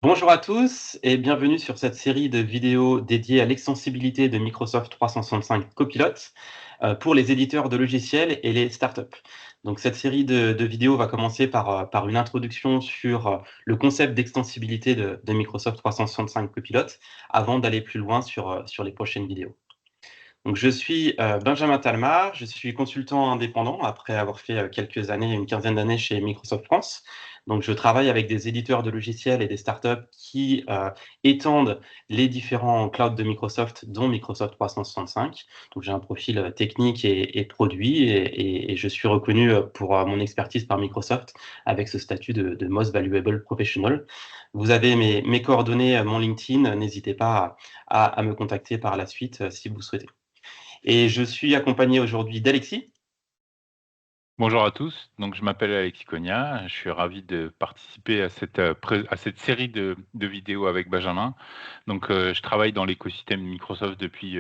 Bonjour à tous et bienvenue sur cette série de vidéos dédiées à l'extensibilité de Microsoft 365 Copilot pour les éditeurs de logiciels et les startups. Donc cette série de vidéos va commencer par une introduction sur le concept d'extensibilité de Microsoft 365 Copilot avant d'aller plus loin sur les prochaines vidéos. Donc je suis Benjamin Talmar, je suis consultant indépendant après avoir fait quelques années, une quinzaine d'années chez Microsoft France. Donc je travaille avec des éditeurs de logiciels et des startups qui étendent les différents clouds de Microsoft, dont Microsoft 365. Donc j'ai un profil technique et produit et je suis reconnu pour mon expertise par Microsoft avec ce statut de Most Valuable Professional. Vous avez mes coordonnées, mon LinkedIn, n'hésitez pas à me contacter par la suite si vous souhaitez. Et je suis accompagné aujourd'hui d'Alexis. Bonjour à tous, donc je m'appelle Alexis Cogna, je suis ravi de participer à cette série de vidéos avec Benjamin. Donc je travaille dans l'écosystème Microsoft depuis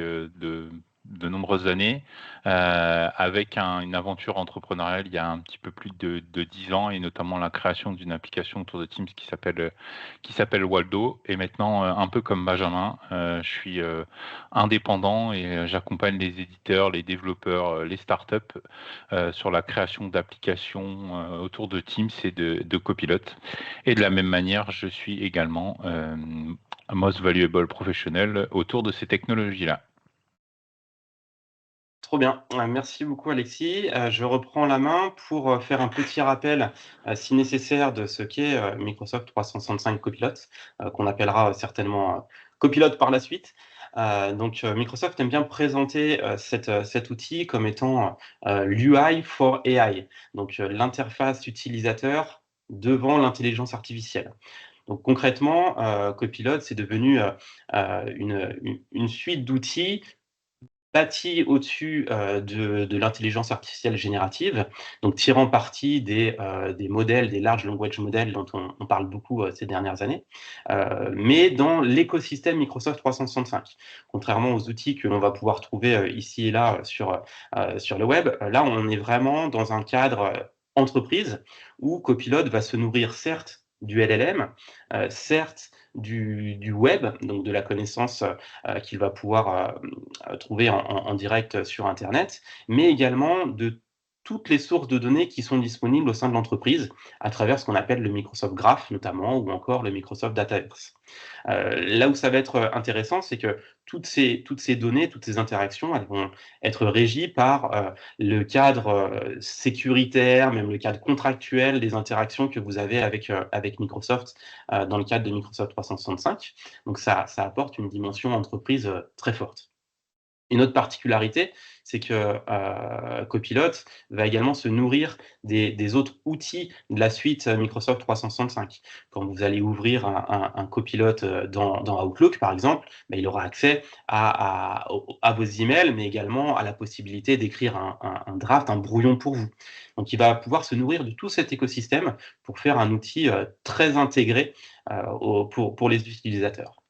de nombreuses années, avec une aventure entrepreneuriale il y a un petit peu plus de 10 ans, et notamment la création d'une application autour de Teams qui s'appelle Waldo. Et maintenant, un peu comme Benjamin, je suis indépendant et j'accompagne les éditeurs, les développeurs, les startups sur la création d'applications autour de Teams et de Copilot. Et de la même manière, je suis également un Most Valuable Professionnel autour de ces technologies-là. Trop bien. Merci beaucoup Alexis. Je reprends la main pour faire un petit rappel, si nécessaire, de ce qu'est Microsoft 365 Copilot, qu'on appellera certainement Copilot par la suite. Microsoft aime bien présenter cet outil comme étant l'UI for AI, donc l'interface utilisateur devant l'intelligence artificielle. Donc concrètement, Copilot, c'est devenu une suite d'outils bâti au-dessus de l'intelligence artificielle générative, donc tirant parti des modèles, des large language models dont on parle beaucoup ces dernières années, mais dans l'écosystème Microsoft 365. Contrairement aux outils que l'on va pouvoir trouver ici et là sur le web, là on est vraiment dans un cadre entreprise où Copilot va se nourrir certes du LLM, certes du web, donc de la connaissance qu'il va pouvoir trouver en direct sur internet, mais également de toutes les sources de données qui sont disponibles au sein de l'entreprise, à travers ce qu'on appelle le Microsoft Graph notamment, ou encore le Microsoft Dataverse. Là où ça va être intéressant, c'est que toutes ces données, toutes ces interactions, elles vont être régies par le cadre sécuritaire, même le cadre contractuel des interactions que vous avez avec Microsoft dans le cadre de Microsoft 365. Donc ça apporte une dimension entreprise très forte. Une autre particularité, c'est que Copilot va également se nourrir des autres outils de la suite Microsoft 365. Quand vous allez ouvrir un Copilot dans Outlook, par exemple, il aura accès à vos emails, mais également à la possibilité d'écrire un draft, un brouillon pour vous. Donc il va pouvoir se nourrir de tout cet écosystème pour faire un outil très intégré pour les utilisateurs.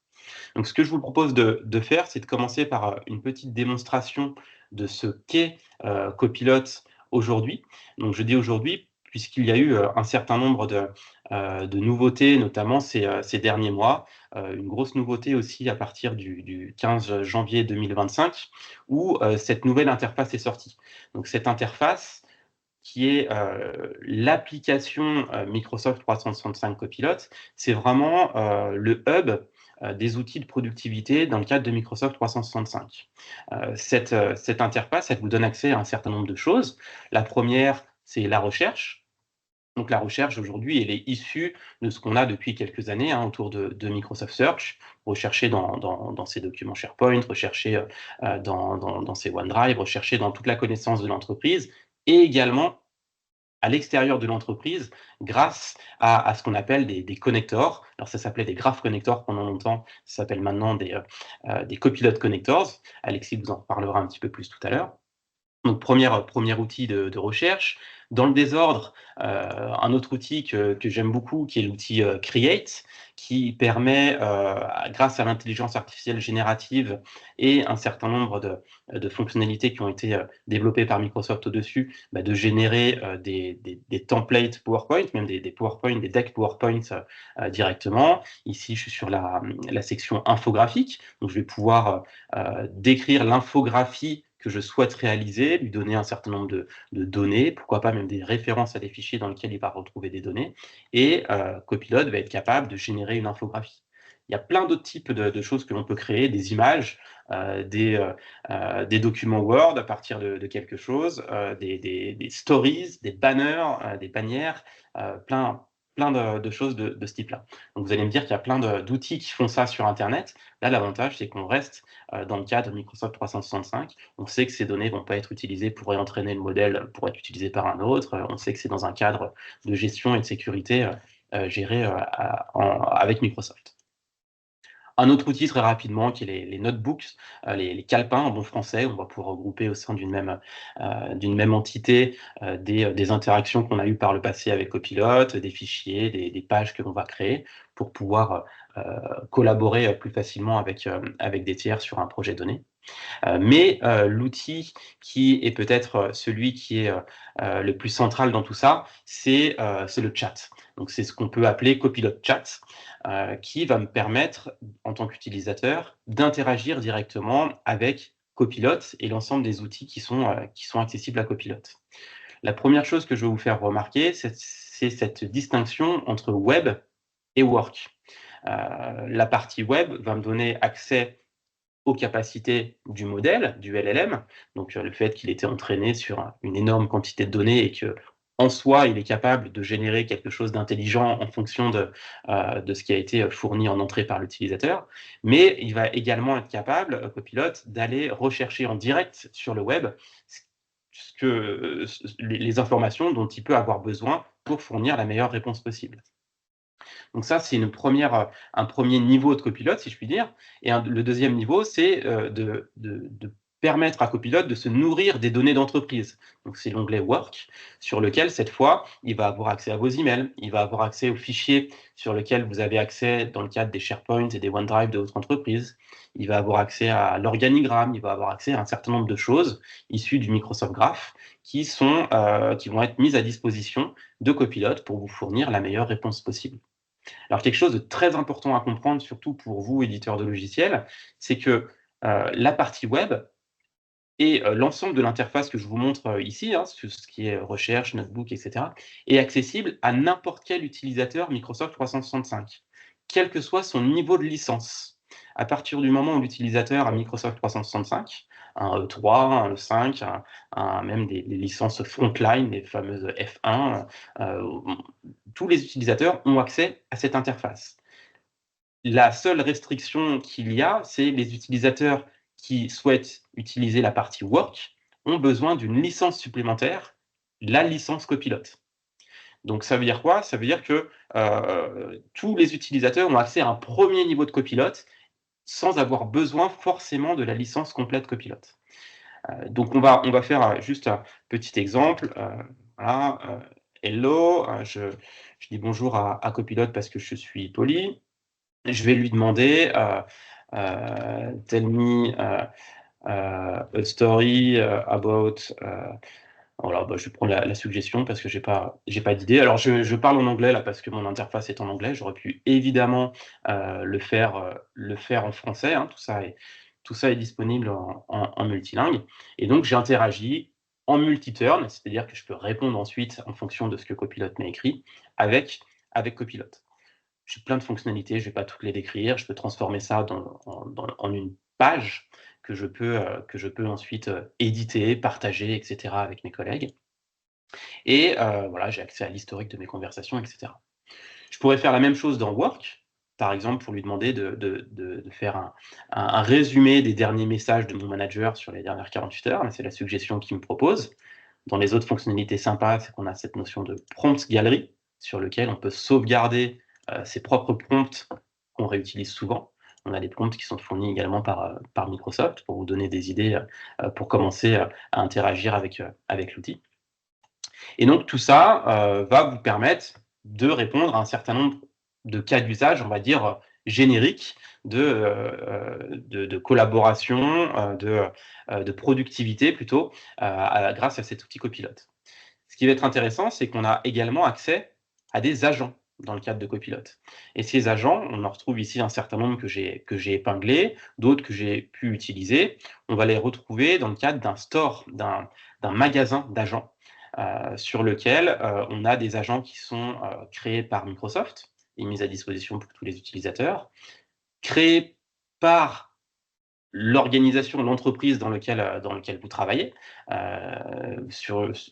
Donc ce que je vous propose de faire, c'est de commencer par une petite démonstration de ce qu'est Copilot aujourd'hui. Donc je dis aujourd'hui, puisqu'il y a eu un certain nombre de nouveautés, notamment ces derniers mois. Une grosse nouveauté aussi à partir du 15 janvier 2025, où cette nouvelle interface est sortie. Donc cette interface, qui est l'application Microsoft 365 Copilot, c'est vraiment le hub des outils de productivité dans le cadre de Microsoft 365. Cette interface, elle vous donne accès à un certain nombre de choses. La première, c'est la recherche. Donc la recherche aujourd'hui, elle est issue de ce qu'on a depuis quelques années autour de Microsoft Search. Rechercher dans ses documents SharePoint, rechercher dans ses OneDrive, rechercher dans toute la connaissance de l'entreprise, et également à l'extérieur de l'entreprise grâce à ce qu'on appelle des connectors. Alors ça s'appelait des Graph Connectors pendant longtemps, ça s'appelle maintenant des Copilot Connectors. Alexis vous en parlera un petit peu plus tout à l'heure. Donc, premier outil de recherche. Dans le désordre, un autre outil que j'aime beaucoup, qui est l'outil Create, qui permet, grâce à l'intelligence artificielle générative et un certain nombre de fonctionnalités qui ont été développées par Microsoft au-dessus, de générer des templates PowerPoint, même des PowerPoint, des decks PowerPoint directement. Ici, je suis sur la section infographique, donc je vais pouvoir décrire l'infographie que je souhaite réaliser, lui donner un certain nombre de données, pourquoi pas même des références à des fichiers dans lesquels il va retrouver des données, et Copilot va être capable de générer une infographie. Il y a plein d'autres types de choses que l'on peut créer, des images, des documents Word à partir de quelque chose, des stories, des banners, des bannières, plein de choses de ce type-là. Donc vous allez me dire qu'il y a plein d'outils qui font ça sur Internet. Là, l'avantage, c'est qu'on reste dans le cadre Microsoft 365. On sait que ces données ne vont pas être utilisées pour réentraîner le modèle pour être utilisées par un autre. On sait que c'est dans un cadre de gestion et de sécurité géré avec Microsoft. Un autre outil très rapidement qui est les notebooks, les calepins en bon français. On va pouvoir regrouper au sein d'une même entité des interactions qu'on a eues par le passé avec Copilot, des fichiers, des pages que l'on va créer pour pouvoir collaborer plus facilement avec des tiers sur un projet donné. Mais l'outil qui est peut-être celui qui est le plus central dans tout ça, c'est le chat. Donc c'est ce qu'on peut appeler Copilot Chat, qui va me permettre, en tant qu'utilisateur, d'interagir directement avec Copilot et l'ensemble des outils qui sont accessibles à Copilot. La première chose que je vais vous faire remarquer, c'est cette distinction entre web et work. La partie web va me donner accès aux capacités du modèle, du LLM, donc le fait qu'il était entraîné sur une énorme quantité de données et que en soi, il est capable de générer quelque chose d'intelligent en fonction de ce qui a été fourni en entrée par l'utilisateur, mais il va également être capable, Copilot, d'aller rechercher en direct sur le web les informations dont il peut avoir besoin pour fournir la meilleure réponse possible. Donc ça, c'est un premier niveau de copilote, si je puis dire. Et le deuxième niveau, c'est de permettre à Copilot de se nourrir des données d'entreprise. Donc c'est l'onglet Work, sur lequel, cette fois, il va avoir accès à vos emails, il va avoir accès aux fichiers sur lesquels vous avez accès dans le cadre des SharePoint et des OneDrive de votre entreprise. Il va avoir accès à l'organigramme, il va avoir accès à un certain nombre de choses issues du Microsoft Graph qui vont être mises à disposition de Copilot pour vous fournir la meilleure réponse possible. Alors, quelque chose de très important à comprendre, surtout pour vous, éditeurs de logiciels, c'est que la partie web et l'ensemble de l'interface que je vous montre ici, ce qui est recherche, notebook, etc., est accessible à n'importe quel utilisateur Microsoft 365, quel que soit son niveau de licence. À partir du moment où l'utilisateur a Microsoft 365, un E3, un E5, même les licences Frontline, les fameuses F1, tous les utilisateurs ont accès à cette interface. La seule restriction qu'il y a, c'est les utilisateurs qui souhaitent utiliser la partie Work ont besoin d'une licence supplémentaire, la licence Copilot. Donc ça veut dire quoi? Ça veut dire que tous les utilisateurs ont accès à un premier niveau de Copilot sans avoir besoin forcément de la licence complète Copilot. Donc on va faire juste un petit exemple. Voilà, hello, je dis bonjour à Copilot parce que je suis poli. Je vais lui demander tell me a story about. Voilà, je vais prendre la suggestion parce que j'ai pas d'idée. Alors je parle en anglais là parce que mon interface est en anglais. J'aurais pu évidemment le faire en français. Hein. Tout ça est disponible en multilingue. Et donc j'interagis en multi-turn, c'est-à-dire que je peux répondre ensuite en fonction de ce que Copilot m'a écrit avec Copilot. J'ai plein de fonctionnalités, je ne vais pas toutes les décrire. Je peux transformer ça en une page que je peux ensuite éditer, partager, etc. avec mes collègues. Et voilà, j'ai accès à l'historique de mes conversations, etc. Je pourrais faire la même chose dans Work, par exemple, pour lui demander de faire un résumé des derniers messages de mon manager sur les dernières 48 heures. C'est la suggestion qu'il me propose. Dans les autres fonctionnalités sympas, c'est qu'on a cette notion de prompt gallery, sur lequel on peut sauvegarder ses propres prompts qu'on réutilise souvent. On a des prompts qui sont fournis également par Microsoft pour vous donner des idées pour commencer à interagir avec l'outil. Et donc tout ça va vous permettre de répondre à un certain nombre de cas d'usage, on va dire, génériques de collaboration, de productivité plutôt, grâce à cet outil copilote. Ce qui va être intéressant, c'est qu'on a également accès à des agents dans le cadre de copilote. Et ces agents, on en retrouve ici un certain nombre que j'ai épinglés, d'autres que j'ai pu utiliser. On va les retrouver dans le cadre d'un store, d'un magasin d'agents, sur lequel on a des agents qui sont créés par Microsoft et mis à disposition pour tous les utilisateurs, créés par l'organisation, l'entreprise dans lequel vous travaillez.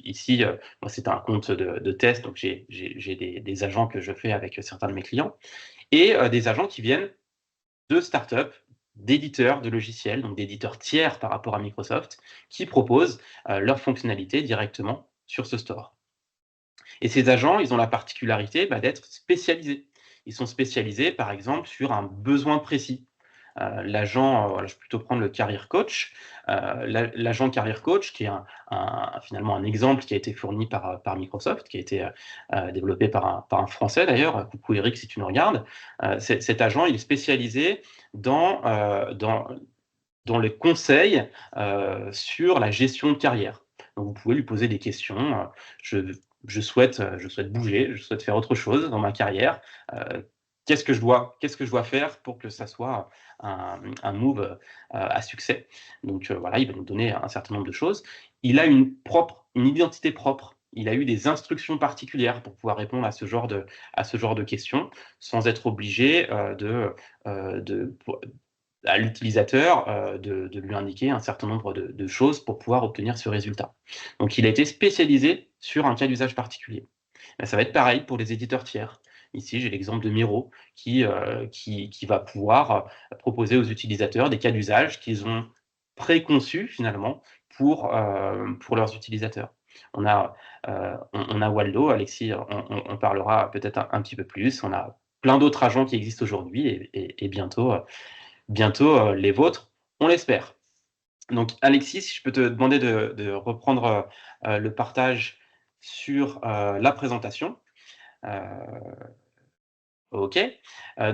Ici, moi, c'est un compte de test, donc j'ai des agents que je fais avec certains de mes clients, et des agents qui viennent de startups, d'éditeurs de logiciels, donc d'éditeurs tiers par rapport à Microsoft, qui proposent leurs fonctionnalités directement sur ce store. Et ces agents, ils ont la particularité d'être spécialisés. Ils sont spécialisés, par exemple, sur un besoin précis. L'agent, je vais plutôt prendre le Career Coach. L'agent Career Coach, qui est finalement un exemple qui a été fourni par Microsoft, qui a été développé par un Français d'ailleurs. Coucou Eric, si tu nous regardes. Cet agent, il est spécialisé dans les conseils sur la gestion de carrière. Donc, vous pouvez lui poser des questions. Je souhaite bouger, je souhaite faire autre chose dans ma carrière. Qu'est-ce que je dois faire pour que ça soit un move à succès? Donc voilà, il va nous donner un certain nombre de choses. Il a une identité propre. Il a eu des instructions particulières pour pouvoir répondre à ce genre de questions, sans être obligé à l'utilisateur de lui indiquer un certain nombre de choses pour pouvoir obtenir ce résultat. Donc il a été spécialisé sur un cas d'usage particulier. Ça va être pareil pour les éditeurs tiers. Ici, j'ai l'exemple de Miro qui va pouvoir proposer aux utilisateurs des cas d'usage qu'ils ont préconçus finalement pour leurs utilisateurs. On a Waldo, Alexis on parlera peut-être un petit peu plus. On a plein d'autres agents qui existent aujourd'hui et bientôt les vôtres, on l'espère. Donc Alexis, si je peux te demander de reprendre le partage sur la présentation. OK.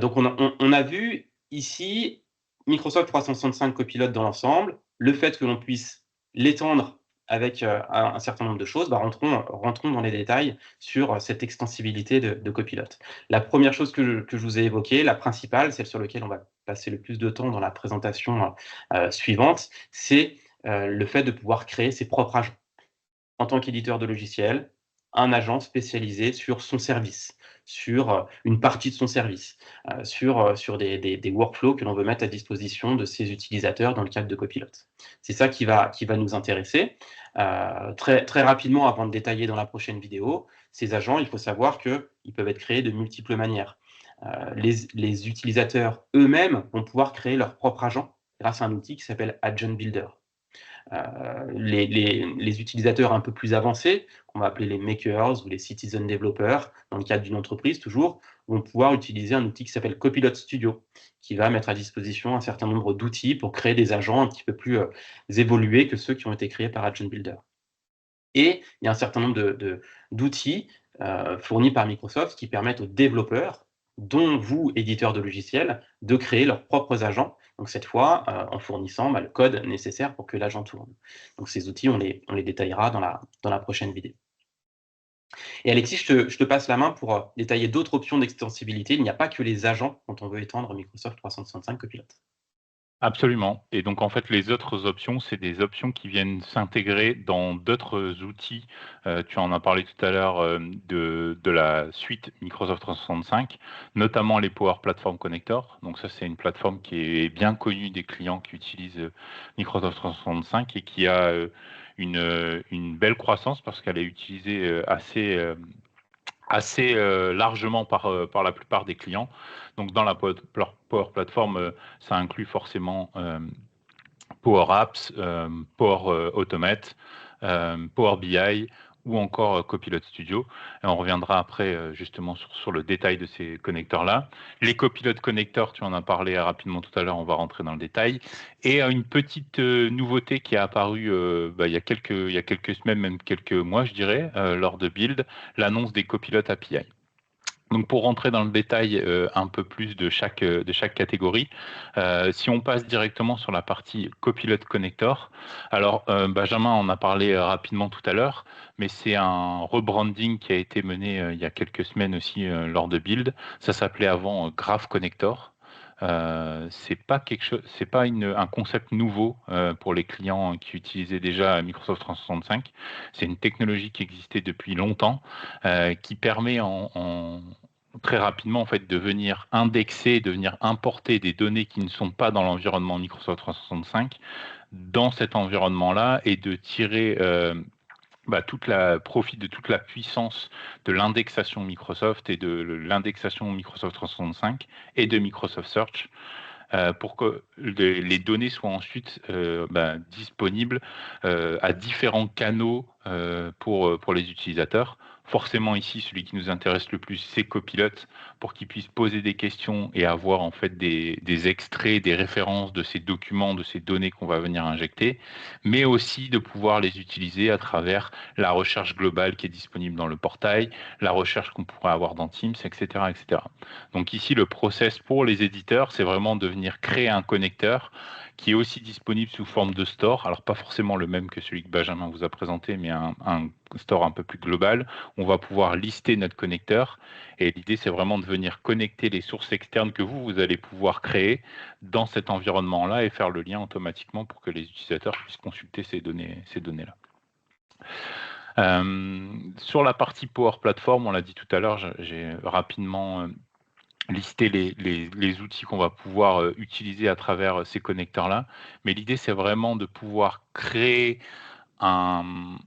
Donc on a vu ici Microsoft 365 Copilot dans l'ensemble, le fait que l'on puisse l'étendre avec un certain nombre de choses. Rentrons dans les détails sur cette extensibilité de Copilot. La première chose que je vous ai évoquée, la principale, celle sur laquelle on va passer le plus de temps dans la présentation suivante, c'est le fait de pouvoir créer ses propres agents. En tant qu'éditeur de logiciels, un agent spécialisé sur son service, sur une partie de son service, sur des workflows que l'on veut mettre à disposition de ses utilisateurs dans le cadre de Copilot. C'est ça qui va nous intéresser. Très, très rapidement, avant de détailler dans la prochaine vidéo, ces agents, il faut savoir qu'ils peuvent être créés de multiples manières. Les utilisateurs eux-mêmes vont pouvoir créer leur propre agent grâce à un outil qui s'appelle Agent Builder. Les utilisateurs un peu plus avancés, qu'on va appeler les makers ou les citizen developers, dans le cadre d'une entreprise toujours, vont pouvoir utiliser un outil qui s'appelle Copilot Studio, qui va mettre à disposition un certain nombre d'outils pour créer des agents un petit peu plus évolués que ceux qui ont été créés par Agent Builder. Et il y a un certain nombre d'outils fournis par Microsoft qui permettent aux développeurs, dont vous, éditeurs de logiciels, de créer leurs propres agents. Donc cette fois, en fournissant le code nécessaire pour que l'agent tourne. Donc ces outils, on les détaillera dans la prochaine vidéo. Et Alexis, je te passe la main pour détailler d'autres options d'extensibilité. Il n'y a pas que les agents quand on veut étendre Microsoft 365 Copilot. Absolument. Et donc, en fait, les autres options, c'est des options qui viennent s'intégrer dans d'autres outils. Tu en as parlé tout à l'heure de la suite Microsoft 365, notamment les Power Platform Connector. Donc ça, c'est une plateforme qui est bien connue des clients qui utilisent Microsoft 365 et qui a une belle croissance parce qu'elle est utilisée assez largement par la plupart des clients. Donc dans la Power Platform, ça inclut forcément Power Apps, Power Automate, Power BI ou encore Copilot Studio. Et on reviendra après justement sur le détail de ces connecteurs-là. Les Copilot connecteurs, tu en as parlé rapidement tout à l'heure, on va rentrer dans le détail. Et une petite nouveauté qui est apparue il y a quelques semaines, même quelques mois, je dirais, lors de Build, l'annonce des Copilot API. Donc pour rentrer dans le détail un peu plus de chaque catégorie, si on passe directement sur la partie Copilot Connector, alors Benjamin en a parlé rapidement tout à l'heure, mais c'est un rebranding qui a été mené il y a quelques semaines aussi lors de Build. Ça s'appelait avant Graph Connector. C'est pas un concept nouveau pour les clients qui utilisaient déjà Microsoft 365. C'est une technologie qui existait depuis longtemps, qui permet très rapidement en fait de venir indexer, de venir importer des données qui ne sont pas dans l'environnement Microsoft 365 dans cet environnement-là et de tirer profit de toute la puissance de l'indexation Microsoft et de l'indexation Microsoft 365 et de Microsoft Search pour que les données soient ensuite disponibles à différents canaux pour les utilisateurs. Forcément ici, celui qui nous intéresse le plus, c'est Copilot, pour qu'ils puissent poser des questions et avoir en fait des extraits, des références de ces documents, de ces données qu'on va venir injecter, mais aussi de pouvoir les utiliser à travers la recherche globale qui est disponible dans le portail, la recherche qu'on pourrait avoir dans Teams, etc., etc. Donc ici, le process pour les éditeurs, c'est vraiment de venir créer un connecteur qui est aussi disponible sous forme de store. Alors pas forcément le même que celui que Benjamin vous a présenté, mais un store un peu plus global. On va pouvoir lister notre connecteur et l'idée, c'est vraiment de venir connecter les sources externes que vous allez pouvoir créer dans cet environnement-là et faire le lien automatiquement pour que les utilisateurs puissent consulter ces données-là. Sur la partie Power Platform, on l'a dit tout à l'heure, j'ai rapidement lister les outils qu'on va pouvoir utiliser à travers ces connecteurs-là. Mais l'idée, c'est vraiment de pouvoir créer une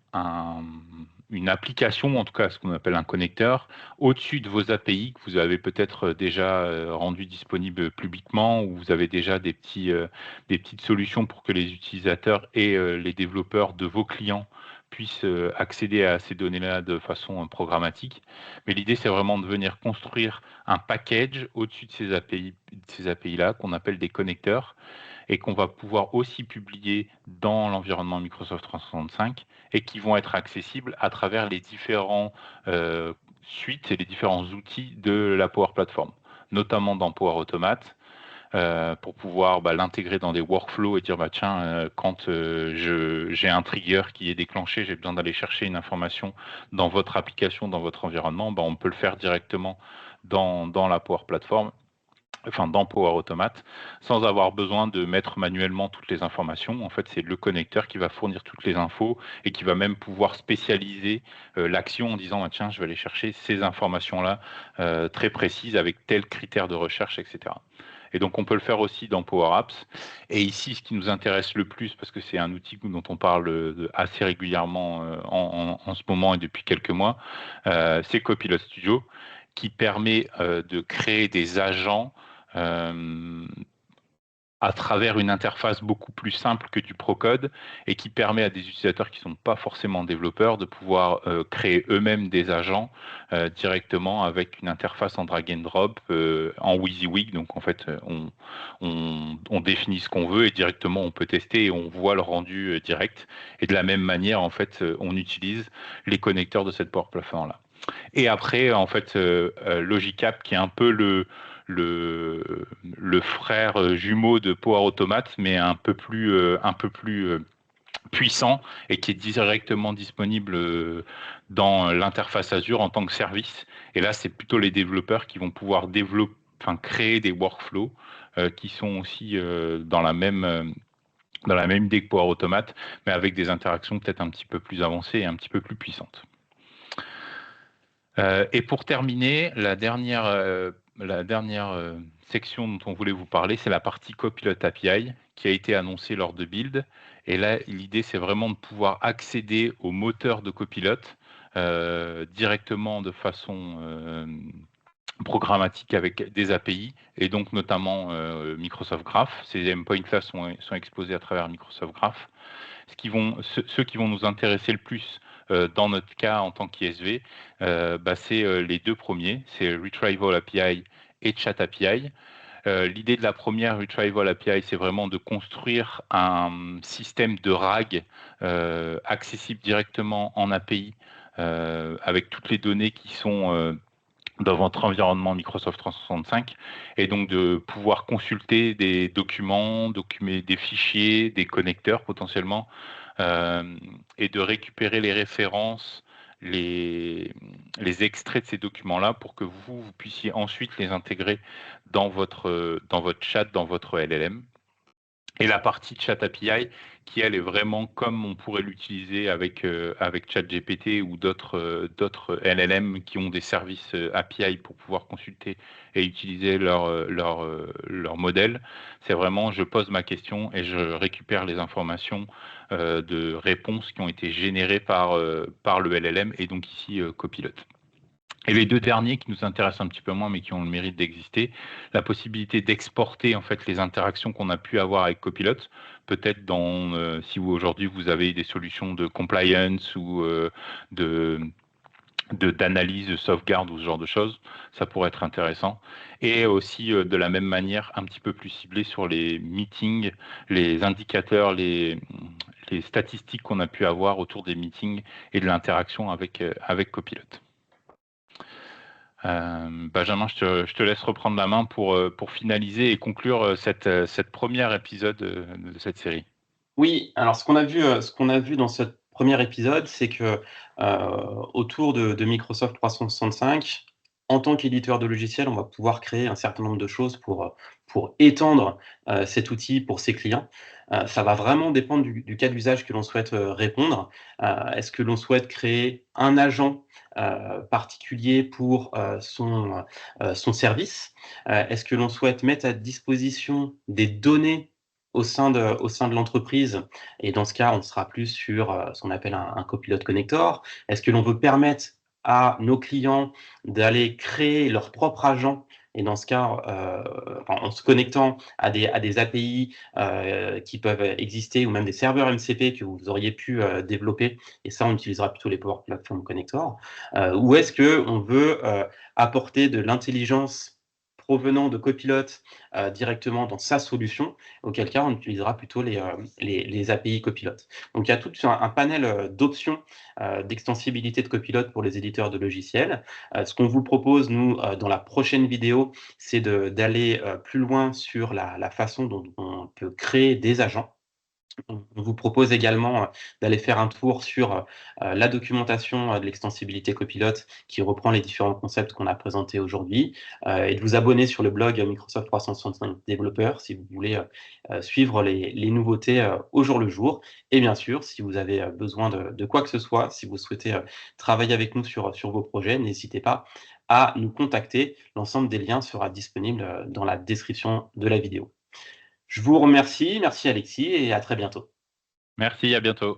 application, en tout cas ce qu'on appelle un connecteur, au-dessus de vos API que vous avez peut-être déjà rendu disponibles publiquement, ou vous avez déjà des petites solutions pour que les utilisateurs et les développeurs de vos clients puissent accéder à ces données-là de façon programmatique. Mais l'idée, c'est vraiment de venir construire un package au-dessus de ces API-là qu'on appelle des connecteurs et qu'on va pouvoir aussi publier dans l'environnement Microsoft 365 et qui vont être accessibles à travers les différents suites et les différents outils de la Power Platform, notamment dans Power Automate, pour pouvoir l'intégrer dans des workflows et dire tiens, quand j'ai un trigger qui est déclenché, j'ai besoin d'aller chercher une information dans votre application, dans votre environnement, on peut le faire directement dans la Power Platform, enfin dans Power Automate, sans avoir besoin de mettre manuellement toutes les informations. En fait, c'est le connecteur qui va fournir toutes les infos et qui va même pouvoir spécialiser l'action en disant tiens, je vais aller chercher ces informations-là très précises avec tel critère de recherche, etc. Et donc, on peut le faire aussi dans Power Apps. Et ici, ce qui nous intéresse le plus, parce que c'est un outil dont on parle assez régulièrement en ce moment et depuis quelques mois, c'est Copilot Studio, qui permet de créer des agents à travers une interface beaucoup plus simple que du Procode et qui permet à des utilisateurs qui ne sont pas forcément développeurs de pouvoir créer eux-mêmes des agents directement avec une interface en drag and drop en WYSIWYG. Donc en fait, on définit ce qu'on veut et directement on peut tester et on voit le rendu direct. Et de la même manière, en fait, on utilise les connecteurs de cette Power Platform-là. Et après, en fait, Logicap, qui est un peu le frère jumeau de Power Automate, mais un peu plus puissant et qui est directement disponible dans l'interface Azure en tant que service. Et là, c'est plutôt les développeurs qui vont pouvoir créer des workflows qui sont aussi dans la même idée que Power Automate, mais avec des interactions peut-être un petit peu plus avancées et un petit peu plus puissantes. Et pour terminer, la dernière section dont on voulait vous parler, c'est la partie Copilot API qui a été annoncée lors de Build. Et là, l'idée, c'est vraiment de pouvoir accéder au moteur de Copilot directement de façon programmatique avec des API, et donc notamment Microsoft Graph. Ces endpoints-là sont exposés à travers Microsoft Graph. Ceux qui vont nous intéresser le plus dans notre cas en tant qu'ISV, c'est les deux premiers, c'est Retrieval API et Chat API. L'idée de la première Retrieval API, c'est vraiment de construire un système de RAG accessible directement en API avec toutes les données qui sont dans votre environnement Microsoft 365 et donc de pouvoir consulter des documents, des fichiers, des connecteurs potentiellement et de récupérer les références, les extraits de ces documents-là pour que vous puissiez ensuite les intégrer dans votre chat, dans votre LLM. Et la partie Chat API, qui elle est vraiment comme on pourrait l'utiliser avec ChatGPT ou d'autres LLM qui ont des services API pour pouvoir consulter et utiliser leur modèle. C'est vraiment, je pose ma question et je récupère les informations de réponses qui ont été générées par le LLM et donc ici Copilot. Et les deux derniers qui nous intéressent un petit peu moins, mais qui ont le mérite d'exister, la possibilité d'exporter en fait les interactions qu'on a pu avoir avec Copilot, peut-être si aujourd'hui vous avez des solutions de compliance ou d'analyse, de sauvegarde ou ce genre de choses, ça pourrait être intéressant. Et aussi de la même manière, un petit peu plus ciblé sur les meetings, les indicateurs, les statistiques qu'on a pu avoir autour des meetings et de l'interaction avec Copilot. Benjamin, je te laisse reprendre la main pour finaliser et conclure cette première épisode de cette série. Oui, alors ce qu'on a vu dans ce premier épisode, c'est que autour de Microsoft 365, en tant qu'éditeur de logiciels, on va pouvoir créer un certain nombre de choses pour étendre cet outil pour ses clients. Ça va vraiment dépendre du cas d'usage que l'on souhaite répondre. Est-ce que l'on souhaite créer un agent particulier pour son service? Est-ce que l'on souhaite mettre à disposition des données au sein de l'entreprise? Et dans ce cas, on sera plus sur ce qu'on appelle un Copilot Connector. Est-ce que l'on veut permettre à nos clients d'aller créer leur propre agent? Et dans ce cas, en se connectant à des API qui peuvent exister ou même des serveurs MCP que vous auriez pu développer, et ça, on utilisera plutôt les Power Platform Connector. Ou est-ce qu'on veut apporter de l'intelligence provenant de Copilot directement dans sa solution, auquel cas on utilisera plutôt les API Copilot. Donc il y a tout un panel d'options d'extensibilité de Copilot pour les éditeurs de logiciels. Ce qu'on vous propose, nous, dans la prochaine vidéo, c'est d'aller plus loin sur la façon dont on peut créer des agents. On vous propose également d'aller faire un tour sur la documentation de l'extensibilité Copilot qui reprend les différents concepts qu'on a présentés aujourd'hui et de vous abonner sur le blog Microsoft 365 Développeurs si vous voulez suivre les nouveautés au jour le jour. Et bien sûr, si vous avez besoin de quoi que ce soit, si vous souhaitez travailler avec nous sur vos projets, n'hésitez pas à nous contacter. L'ensemble des liens sera disponible dans la description de la vidéo. Je vous remercie, merci Alexis et à très bientôt. Merci, à bientôt.